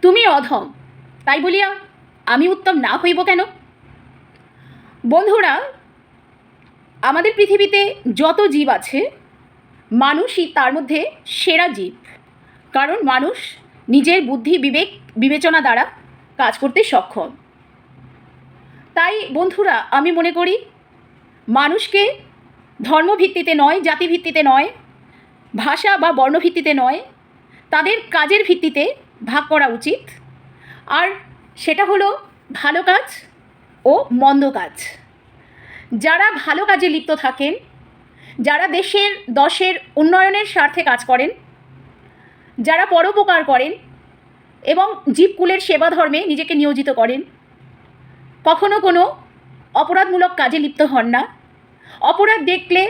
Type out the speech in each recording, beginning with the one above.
তুমি অধম, তাই বলিয়া আমি উত্তম না হইব কেন? বন্ধুরা, আমাদের পৃথিবীতে যত জীব আছে, মানুষই তার মধ্যে সেরা জীব। কারণ মানুষ নিজের বুদ্ধি বিবেক বিবেচনা দ্বারা কাজ করতে সক্ষম। তাই বন্ধুরা, আমি মনে করি মানুষকে ধর্মভিত্তিতে নয়, জাতিভিত্তিতে নয়, ভাষা বা বর্ণভিত্তিতে নয়, তাদের কাজের ভিত্তিতে ভাগ করা উচিত। আর সেটা হলো ভালো কাজ ও মন্দ কাজ। যারা ভালো কাজে লিপ্ত থাকেন, যারা দেশের দশের উন্নয়নের স্বার্থে কাজ করেন, যারা পরোপকার করেন এবং জীবকুলের সেবা ধর্মে নিজেকে নিয়োজিত করেন, কখনো কোনো অপরাধমূলক কাজে লিপ্ত হন না, অপরাধ দেখলে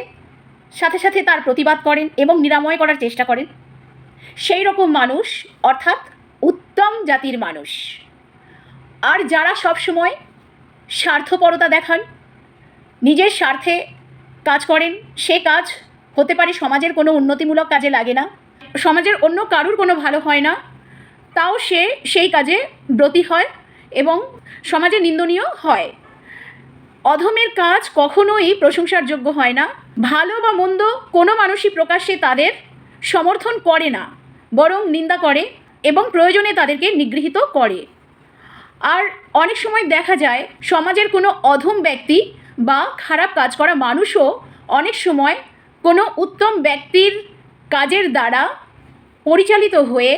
সাথে সাথে তার প্রতিবাদ করেন এবং নিরাময় করার চেষ্টা করেন, সেই রকম মানুষ অর্থাৎ উত্তম জাতির মানুষ। আর যারা সবসময় স্বার্থপরতা দেখান, নিজের স্বার্থে কাজ করেন, সে কাজ হতে পারে সমাজের কোনো উন্নতিমূলক কাজে লাগে না, সমাজের অন্য কারুর কোনো ভালো হয় না, তাও সে সেই কাজে ব্রতী হয় এবং সমাজে নিন্দনীয় হয়। অধমের কাজ কখনোই প্রশংসার যোগ্য হয় না। ভালো বা মন্দ কোনো মানুষই প্রকাশ্যে তাদের সমর্থন করে না, বরং নিন্দা করে এবং প্রয়োজনে তাদেরকে নিগৃহীত করে। আর অনেক সময় দেখা যায় সমাজের কোনো অধম ব্যক্তি বা খারাপ কাজ করা মানুষও অনেক সময় কোনো উত্তম ব্যক্তির কাজের দ্বারা পরিচালিত হয়ে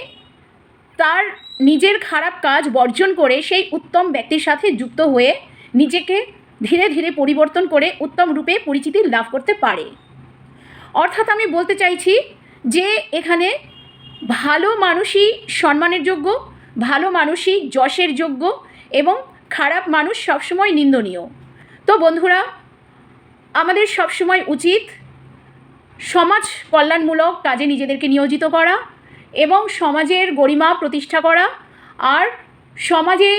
তার নিজের খারাপ কাজ বর্জন করে সেই উত্তম ব্যক্তির সাথে যুক্ত হয়ে নিজেকে ধীরে ধীরে পরিবর্তন করে উত্তম রূপে পরিচিতি লাভ করতে পারে। অর্থাৎ আমি বলতে চাইছি যে এখানে ভালো মানুষই সম্মানের যোগ্য, ভালো মানুষই যশের যোগ্য এবং খারাপ মানুষ সবসময় নিন্দনীয়। তো বন্ধুরা, আমাদের সবসময় উচিত সমাজ কল্যাণমূলক কাজে নিজেদেরকে নিয়োজিত করা এবং সমাজের গরিমা প্রতিষ্ঠা করা, আর সমাজে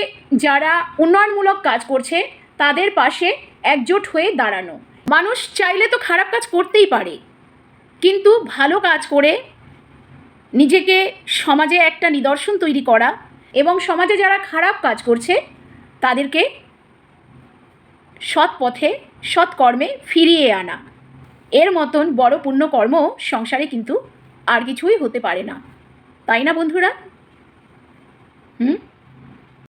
যারা উন্নয়নমূলক কাজ করছে তাদের পাশে একজোট হয়ে দাঁড়ানো। মানুষ চাইলে তো খারাপ কাজ করতেই পারে, কিন্তু ভালো কাজ করে নিজেকে সমাজে একটা নিদর্শন তৈরি করা এবং সমাজে যারা খারাপ কাজ করছে তাদেরকে সৎ পথে সৎকর্মে ফিরিয়ে আনা, এর মতন বড় পুণ্যকর্ম সংসারে কিন্তু আর কিছুই হতে পারে না। তাই না বন্ধুরা?